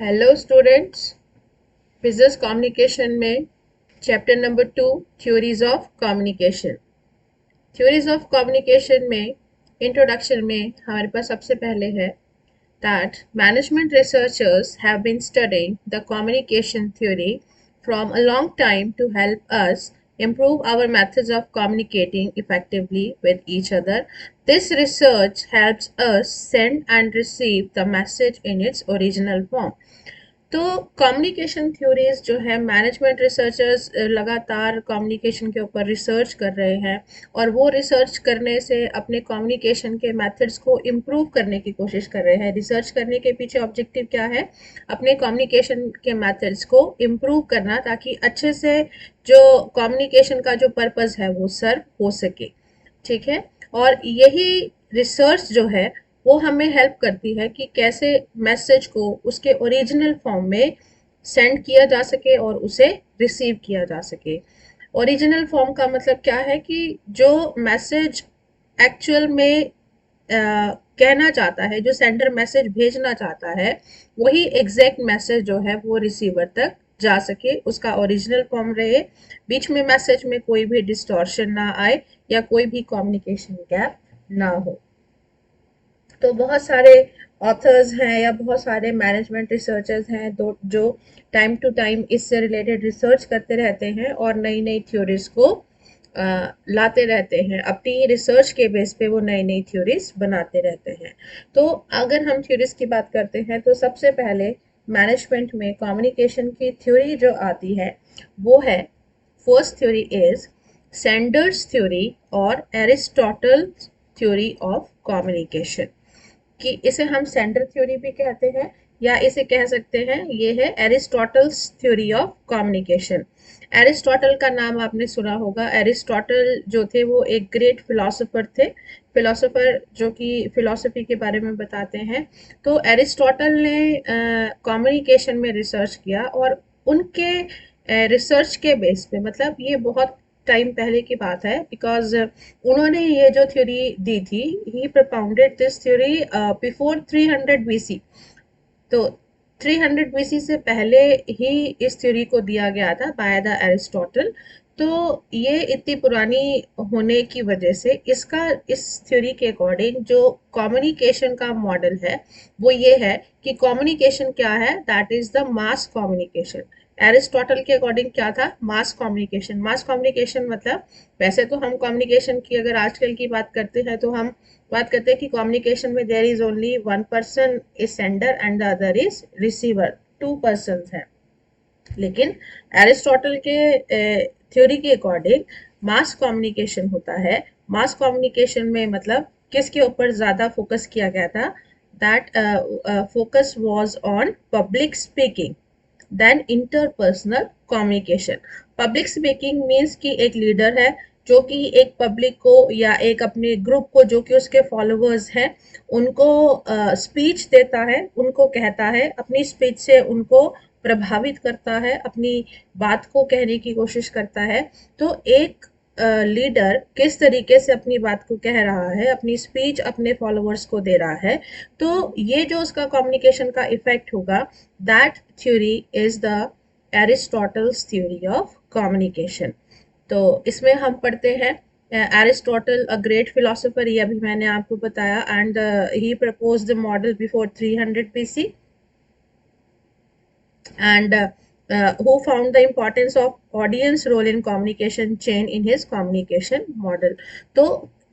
Hello students, business communication में chapter number 2 theories of communication. Theories of communication में introduction में हमारे पास सबसे पहले है that management researchers have been studying the communication theory from a long time to help us improve our methods of communicating effectively with each other. This research helps us send and receive the message in its original form. तो communication theories जो है, management researchers लगातार communication के ऊपर research कर रहे हैं और वो रिसर्च करने से अपने कम्युनिकेशन के मेथड्स को इम्प्रूव करने की कोशिश कर रहे हैं। रिसर्च करने के पीछे ऑब्जेक्टिव क्या है? अपने कम्युनिकेशन के मेथड्स को इम्प्रूव करना, ताकि अच्छे से जो कम्युनिकेशन का जो पर्पस है वो सर्व हो सके। ठीक है, और यही रिसर्च जो है वो हमें हेल्प करती है कि कैसे मैसेज को उसके ओरिजिनल फॉर्म में सेंड किया जा सके और उसे रिसीव किया जा सके। ओरिजिनल फॉर्म का मतलब क्या है कि जो मैसेज एक्चुअल में कहना चाहता है, जो सेंडर मैसेज भेजना चाहता है, वही एग्जैक्ट मैसेज जो है वो रिसीवर तक जा सके, उसका ओरिजिनल फॉर्म रहे, बीच में मैसेज में कोई भी डिस्टॉर्शन ना आए या कोई भी कम्युनिकेशन गैप ना हो। तो बहुत सारे ऑथर्स हैं या बहुत सारे मैनेजमेंट रिसर्चर्स हैं जो टाइम टू टाइम इससे रिलेटेड रिसर्च करते रहते हैं और नई नई थ्योरीज को लाते रहते हैं। अपनी रिसर्च के बेस पे वो नई नई थ्योरीज बनाते रहते हैं। तो अगर हम थ्योरीज की बात करते हैं तो सबसे पहले मैनेजमेंट में कम्युनिकेशन की थ्योरी जो आती है वो है, first theory is Sanders theory और एरिस्टोटल थ्योरी ऑफ कम्युनिकेशन। कि इसे हम सेंडर थ्योरी भी कहते हैं या इसे कह सकते हैं ये है Aristotle's theory of communication. Aristotle का नाम आपने सुना होगा। एरिस्टोटल जो थे वो एक ग्रेट फिलोसोफर थे, फिलोसोफर जो कि फिलोसफी के बारे में बताते हैं। तो एरिस्टोटल ने कम्युनिकेशन में रिसर्च किया और उनके रिसर्च के बेस पे, मतलब ये बहुत टाइम पहले की बात है, बिकॉज उन्होंने ये जो थ्योरी दी थी, ही propounded this theory before 300 BC. तो 300 बीसी से पहले ही इस थ्योरी को दिया गया था बाय द एरिस्टोटल। तो ये इतनी पुरानी होने की वजह से इसका, इस थ्योरी के अकॉर्डिंग जो कम्युनिकेशन का मॉडल है वो ये है कि कम्युनिकेशन क्या है, that is the mass communication. Aristotle के अकॉर्डिंग क्या था? Mass communication. मास कम्युनिकेशन मतलब, वैसे तो हम कम्युनिकेशन की अगर आजकल की बात करते हैं तो हम बात करते हैं कि कम्युनिकेशन में there is only one person is sender and the other is receiver, two person है। लेकिन एरिस्टोटल के थ्योरी के अकॉर्डिंग मास कम्युनिकेशन होता है। मास कम्युनिकेशन में मतलब किसके ऊपर ज़्यादा फोकस किया गया था? That focus was on public speaking then interpersonal communication. Public speaking means कि एक लीडर है जो कि एक पब्लिक को या एक अपने ग्रुप को, जो कि उसके फॉलोअर्स हैं, उनको स्पीच देता है, उनको कहता है, अपनी स्पीच से उनको प्रभावित करता है, अपनी बात को कहने की कोशिश करता है। तो एक लीडर किस तरीके से अपनी बात को कह रहा है, अपनी स्पीच अपने फॉलोअर्स को दे रहा है, तो ये जो उसका कम्युनिकेशन का इफेक्ट होगा, that theory is the Aristotle's theory of communication. तो इसमें हम पढ़ते हैं एरिस्टोटल अ ग्रेट फिलोसोफर, ये अभी मैंने आपको बताया, and he proposed the model before 300 BC, and who found the importance of audience role in communication chain in his communication model. तो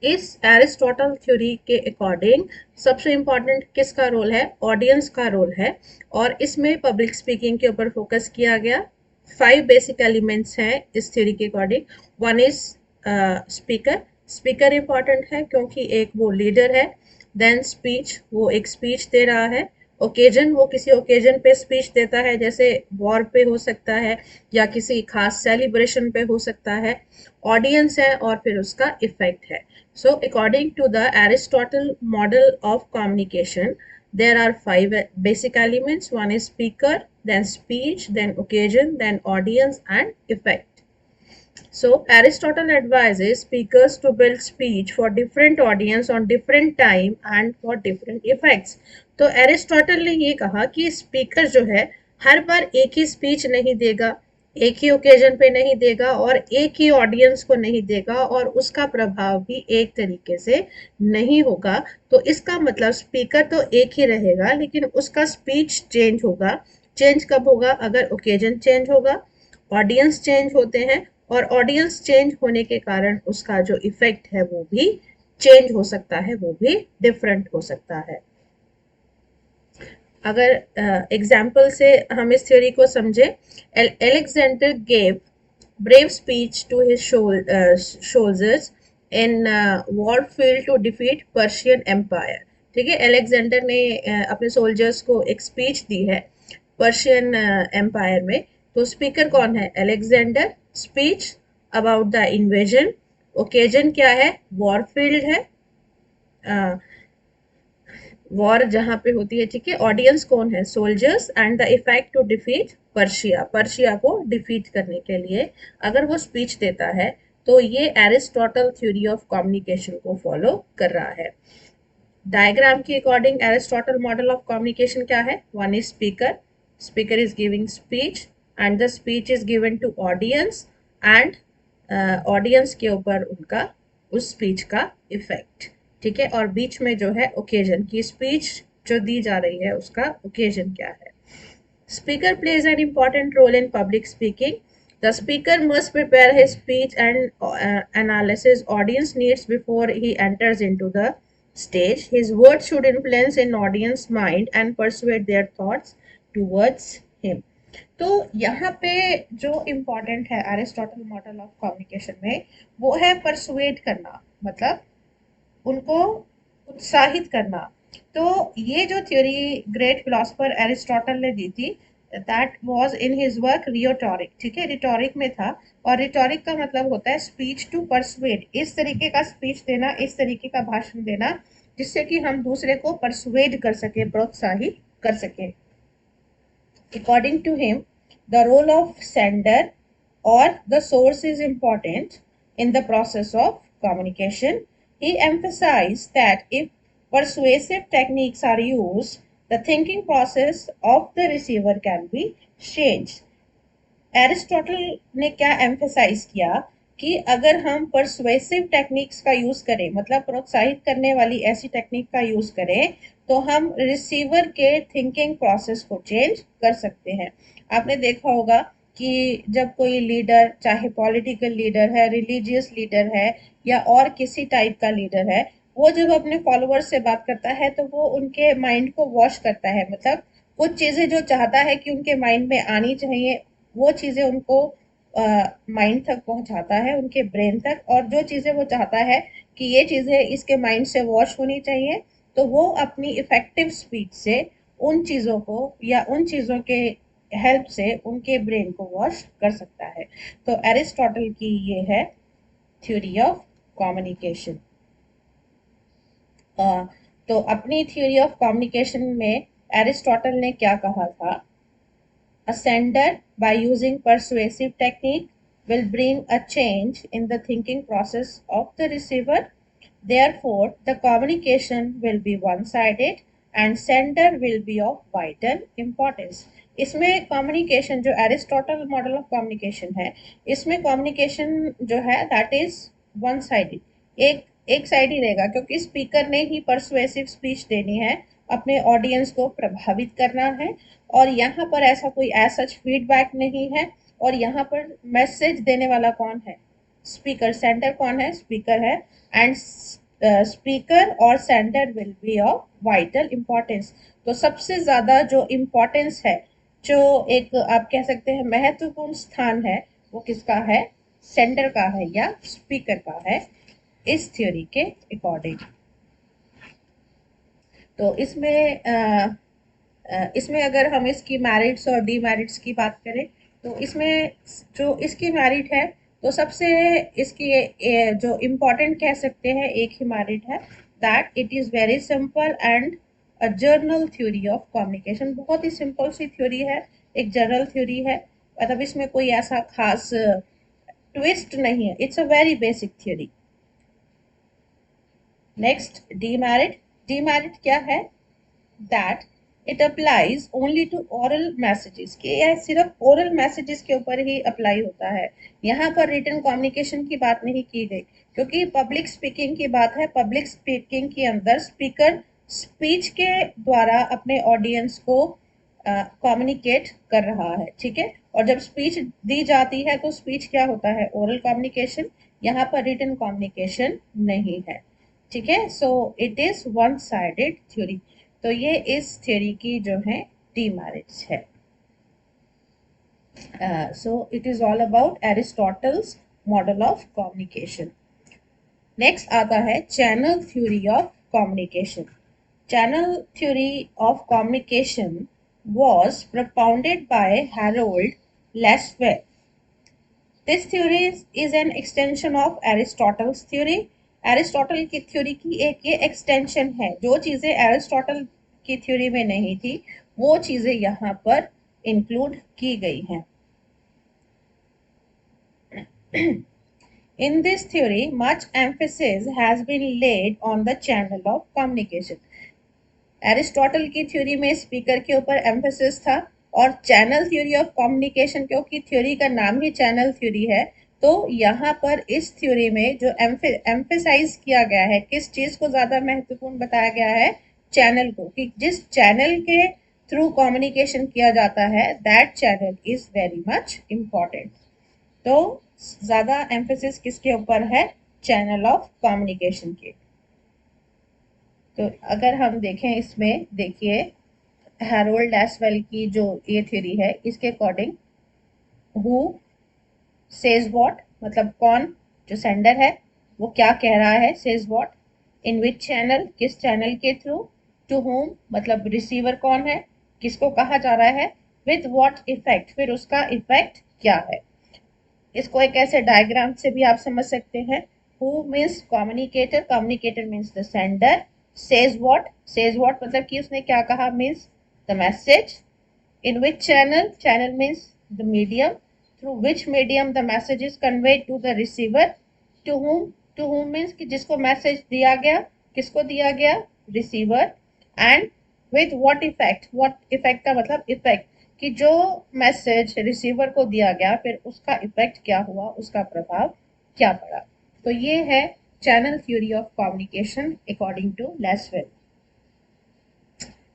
इस एरिस्टोटल थ्योरी के अकॉर्डिंग सबसे इम्पॉर्टेंट किसका रोल है? ऑडियंस का रोल है, और इसमें पब्लिक स्पीकिंग के ऊपर फोकस किया गया। 5 बेसिक एलिमेंट्स हैं इस थ्योरी के according. One is speaker. Speaker important है क्योंकि एक वो लीडर है। देन स्पीच, वो एक स्पीच दे रहा है। ओकेजन, वो किसी ओकेजन पे स्पीच देता है, जैसे वॉर पे हो सकता है या किसी खास सेलिब्रेशन पे हो सकता है। ऑडियंस है और फिर उसका इफेक्ट है। So according to the Aristotle model of communication, there are 5 basic elements. One is speaker, then speech, then occasion, then audience and effect. So Aristotle advises speakers to build speech for different audience on different time and for different effects. तो Aristotle ने ये कहा कि speaker जो है हर बार एक ही speech नहीं देगा, एक ही ओकेजन पे नहीं देगा और एक ही ऑडियंस को नहीं देगा और उसका प्रभाव भी एक तरीके से नहीं होगा। तो इसका मतलब स्पीकर तो एक ही रहेगा लेकिन उसका स्पीच चेंज होगा। चेंज कब होगा? अगर ओकेजन चेंज होगा, ऑडियंस चेंज होते हैं और ऑडियंस चेंज होने के कारण उसका जो इफेक्ट है वो भी चेंज हो सकता है, वो भी डिफरेंट हो सकता है। अगर एग्जाम्पल से हम इस थ्योरी को समझे, Alexander gave brave speech to his soldiers in Warfield to defeat Persian Empire। ठीक है, अलेक्जेंडर ने अपने सोल्जर्स को एक स्पीच दी है पर्शियन एम्पायर में। तो स्पीकर कौन है? Alexander. Speech about the invasion, occasion क्या है? वॉरफील्ड है, वॉर जहां पे होती है। ठीक है, ऑडियंस कौन है? Soldiers. And the effect to defeat Persia, Persia को डिफीट करने के लिए अगर वो स्पीच देता है तो ये एरिस्टोटल थ्योरी ऑफ कम्युनिकेशन को फॉलो कर रहा है। डायग्राम के according Aristotle model of communication क्या है? One is speaker, speaker is giving speech and the speech is given to audience and audience के ऊपर उनका उस स्पीच का इफेक्ट। ठीक है, और बीच में जो है ओकेजन की स्पीच जो दी जा रही है उसका ओकेजन क्या है। Speaker plays an important role in public speaking. The speaker must prepare his speech and analysis audience needs before he enters into the stage. His words should influence an audience mind and persuade their thoughts towards him। तो यहाँ पे जो important है Aristotle model of communication में वो है persuade करना, मतलब उनको उत्साहित करना। तो ये जो थ्योरी ग्रेट फिलोसफर एरिस्टोटल ने दी थी, that was in his work rhetoric. ठीक है, रिटोरिक में था और रिटोरिक का मतलब होता है स्पीच टू परसुएड, इस तरीके का स्पीच देना, इस तरीके का भाषण देना जिससे कि हम दूसरे को परसुएड कर सके, प्रोत्साहित कर सके। According to him, the role of sender or the source is important in the process of communication. He emphasized that if persuasive techniques are used, the thinking process of the receiver can be changed। Aristotle ने क्या emphasise किया कि अगर हम persuasive techniques का use करें, मतलब प्रोत्साहित करने वाली ऐसी टेक्निक का यूज करें, तो हम रिसीवर के थिंकिंग प्रोसेस को चेंज कर सकते हैं। आपने देखा होगा कि जब कोई लीडर, चाहे पॉलिटिकल लीडर है, रिलीजियस लीडर है या और किसी टाइप का लीडर है, वो जब अपने फॉलोअर्स से बात करता है तो वो उनके माइंड को वॉश करता है, मतलब कुछ चीजें जो चाहता है कि उनके माइंड में आनी चाहिए वो चीजें उनको माइंड तक पहुंचाता है, उनके ब्रेन तक। और जो चीजें वो चाहता है कि ये चीजें इसके माइंड से वॉश होनी चाहिए, तो वो अपनी इफेक्टिव स्पीच से उन चीजों को या उन चीजों के हेल्प से उनके ब्रेन को वॉश कर सकता है। तो एरिस्टोटल की ये है थ्योरी ऑफ कम्युनिकेशन। तो अपनी थ्योरी ऑफ कम्युनिकेशन में एरिस्टोटल ने क्या कहा था? A sender, by using persuasive technique, will bring a change in the thinking process of the receiver. Therefore, the communication will be one-sided and sender will be of vital importance। इसमें communication, जो Aristotle model of communication है, इसमें communication जो है that is one sided, एक side ही रहेगा, क्योंकि speaker ने ही परसुएसिव स्पीच देनी है, अपने ऑडियंस को प्रभावित करना है। और यहाँ पर ऐसा कोई ऐसा फीडबैक नहीं है। और यहाँ पर मैसेज देने वाला कौन है? स्पीकर। सेंडर कौन है? स्पीकर है। एंड स्पीकर और sender will be of vital importance. तो सबसे ज्यादा जो इम्पोर्टेंस है, जो एक आप कह सकते हैं महत्वपूर्ण स्थान है, वो किसका है? सेंडर का है या स्पीकर का है, इस थ्योरी के अकॉर्डिंग। तो इसमें अगर हम इसकी मैरिट्स और डीमेरिट्स की बात करें, तो इसमें जो इसकी मैरिट है, तो सबसे इसकी जो इम्पोर्टेंट कह सकते हैं एक ही मैरिट है, that it is very simple and a journal theory of communication. बहुत ही सिंपल सी थ्योरी है, एक जर्नल थ्योरी है, मतलब इसमें कोई ऐसा खास ट्विस्ट नहीं है, it's a very basic theory. Next, demerit. Demerit क्या है? that it applies only to oral messages, कि यह सिर्फ oral messages के ऊपर ही apply होता है। यहाँ पर written communication की बात नहीं की गई, क्योंकि public speaking की बात है। public speaking के अंदर speaker speech के द्वारा अपने audience को कम्युनिकेट कर रहा है, ठीक है। और जब स्पीच दी जाती है तो स्पीच क्या होता है, ओरल कम्युनिकेशन। यहाँ पर रिटन कम्युनिकेशन नहीं है, ठीक है। So it is one sided theory. तो ये इस थ्योरी की जो है डीमेरिट्स है। So it is all about Aristotle's model of communication. Next आता है channel theory of communication. Channel theory of communication was propounded by Harold Laswell. This theory is an extension of Aristotle's theory. Aristotle की theory की एक ये extension है। जो चीज़ें Aristotle की थ्योरी में नहीं थी वो चीज़ें यहाँ पर इंक्लूड की गई हैं। In this theory, much emphasis has been laid on the channel of communication. Aristotle की थ्योरी में स्पीकर के ऊपर एम्फेसिस था, और चैनल थ्योरी ऑफ कम्युनिकेशन, क्योंकि थ्योरी का नाम ही चैनल थ्योरी है, तो यहाँ पर इस थ्योरी में जो एम्फेसाइज किया गया है, किस चीज को ज्यादा महत्वपूर्ण बताया गया है, चैनल को, कि जिस चैनल के थ्रू कम्युनिकेशन किया जाता है that channel is very much important. तो ज्यादा एम्फेसिस किसके ऊपर है, चैनल ऑफ कम्युनिकेशन के। तो अगर हम देखें इसमें, देखिए हैरोल्ड लैसवेल की जो ये थ्योरी है, इसके अकॉर्डिंग हु सेज व्हाट, मतलब कौन, जो सेंडर है वो क्या कह रहा है, says what, in which channel, किस चैनल के थ्रू, टू होम मतलब रिसीवर कौन है, किसको कहा जा रहा है, विथ व्हाट इफेक्ट, फिर उसका इफेक्ट क्या है। इसको एक ऐसे डायग्राम से भी आप समझ सकते हैं। Who means communicator, communicator means the sender, says what मतलब कि उसने क्या कहा, means the message, in which channel, channel means the medium, through which medium the message is conveyed to the receiver, to whom means कि जिसको message दिया गया, किसको दिया गया, receiver, and with what effect का मतलब इफेक्ट, कि जो मैसेज रिसीवर को दिया गया फिर उसका इफेक्ट क्या हुआ, उसका प्रभाव क्या पड़ा। तो ये है channel theory of communication according to Laswell.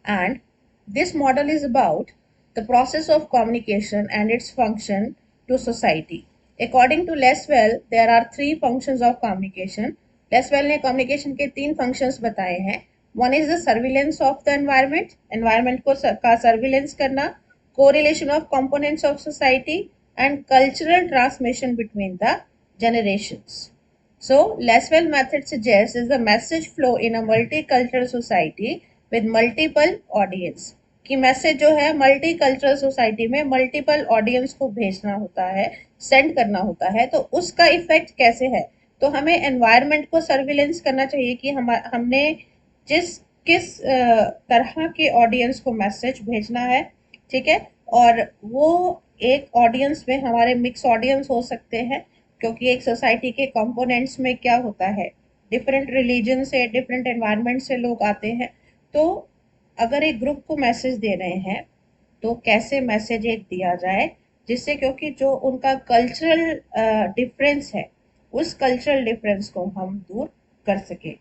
And this model is about the process of communication and its function to society. According to Laswell, there are three functions of communication. Laswell ने communication के तीन functions बताए हैं। One is the surveillance of the environment, environment को का surveillance करना, correlation of components of society, and cultural transmission between the generations. So, Laswell method suggests is the message flow in a multicultural society with multiple audience, कि message जो है multicultural society में multiple audience को भेजना होता है, send करना होता है। तो उसका इफेक्ट कैसे है, तो हमें एनवायरनमेंट को सर्विलेंस करना चाहिए कि हमने किस तरह के ऑडियंस को मैसेज भेजना है, ठीक है। और वो एक ऑडियंस में हमारे मिक्स ऑडियंस हो सकते हैं, क्योंकि एक सोसाइटी के कंपोनेंट्स में क्या होता है, डिफरेंट रिलीजन से, डिफरेंट एनवायरनमेंट से लोग आते हैं। तो अगर एक ग्रुप को मैसेज दे रहे हैं तो कैसे मैसेज एक दिया जाए, जिससे, क्योंकि जो उनका कल्चरल डिफरेंस है उस कल्चरल डिफरेंस को हम दूर कर सके।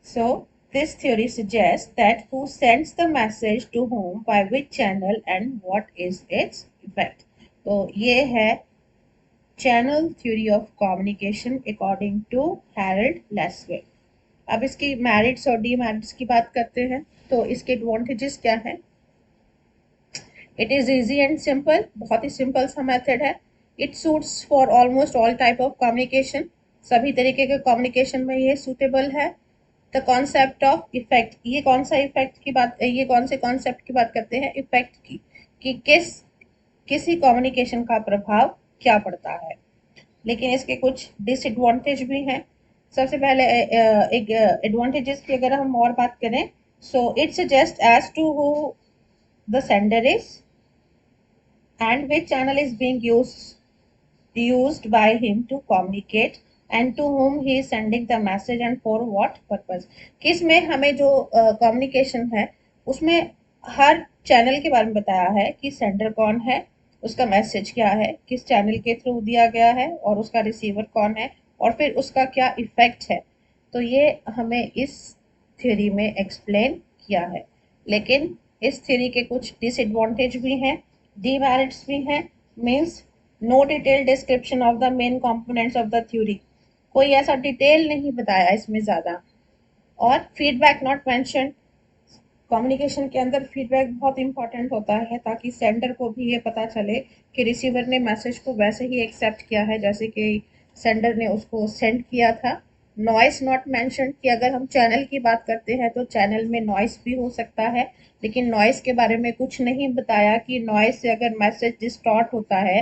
So this theory suggests that who sends the message to whom, by which channel, and what is its effect. तो ये है channel theory of communication according to Harold Lasswell. अब इसकी मेरिट्स और डीमेरिट्स की बात करते हैं। तो इसके एडवांटेजेस क्या हैं, it is easy and simple, बहुत ही सिंपल सा मेथड है। It suits for almost all type of communication, सभी तरीके के कम्युनिकेशन में ये सूटेबल है। द कॉन्सेप्ट ऑफ इफेक्ट, ये कौन सा इफेक्ट की बात, ये कौन से कॉन्सेप्ट की बात करते हैं, इफेक्ट की, कि किसी कम्युनिकेशन का प्रभाव क्या पड़ता है। लेकिन इसके कुछ डिसएडवांटेज भी हैं। सबसे पहले एक एडवांटेजेस की अगर हम और बात करें, so it suggest as to who the sender is and which channel is being used by him to communicate and to whom he is sending the message and for what purpose। किस में हमें जो communication है उसमें हर channel के बारे में बताया है कि सेंडर कौन है, उसका मैसेज क्या है, किस चैनल के थ्रू दिया गया है और उसका रिसीवर कौन है और फिर उसका क्या इफेक्ट है। तो ये हमें इस थ्योरी में एक्सप्लेन किया है। लेकिन इस थ्योरी के कुछ डिसएडवांटेज भी हैं, डीमेरिट्स भी हैं। Means no detail description of the main components of the theory, कोई ऐसा डिटेल नहीं बताया इसमें ज़्यादा। और फीडबैक नॉट मेंशन, कम्युनिकेशन के अंदर फीडबैक बहुत इंपॉर्टेंट होता है ताकि सेंडर को भी ये पता चले कि रिसीवर ने मैसेज को वैसे ही एक्सेप्ट किया है जैसे कि सेंडर ने उसको सेंड किया था। नॉइस नॉट मेंशन, कि अगर हम चैनल की बात करते हैं तो चैनल में नॉइस भी हो सकता है, लेकिन नॉइस के बारे में कुछ नहीं बताया कि नॉइस से अगर मैसेज डिस्टॉर्ट होता है,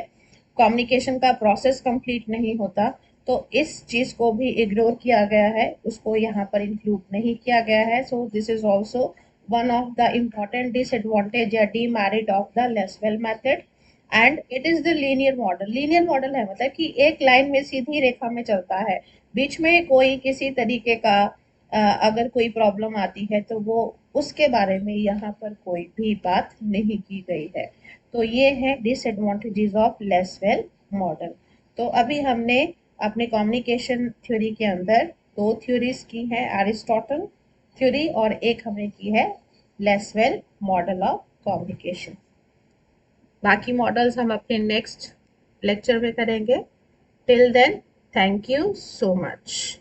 कम्युनिकेशन का प्रोसेस कंप्लीट नहीं होता। तो इस चीज़ को भी इग्नोर किया गया है, उसको यहाँ पर इंक्लूड नहीं किया गया है। So this is also one of the important disadvantage या demerit of the Lasswell method. And it is the linear model. Linear model है मतलब कि एक लाइन में सीधी रेखा में चलता है, बीच में कोई किसी तरीके का अगर कोई प्रॉब्लम आती है तो वो उसके बारे में यहाँ पर कोई भी बात नहीं की गई है। तो ये है डिसएडवांटेजेस ऑफ लेसवेल मॉडल। तो अभी हमने अपने कम्युनिकेशन थ्योरी के अंदर दो थ्योरीज की है, एरिस्टोटल थ्योरी और एक हमने की है लेसवेल मॉडल ऑफ कम्युनिकेशन। बाकी मॉडल्स हम अपने नेक्स्ट लेक्चर में करेंगे। Till then, thank you so much.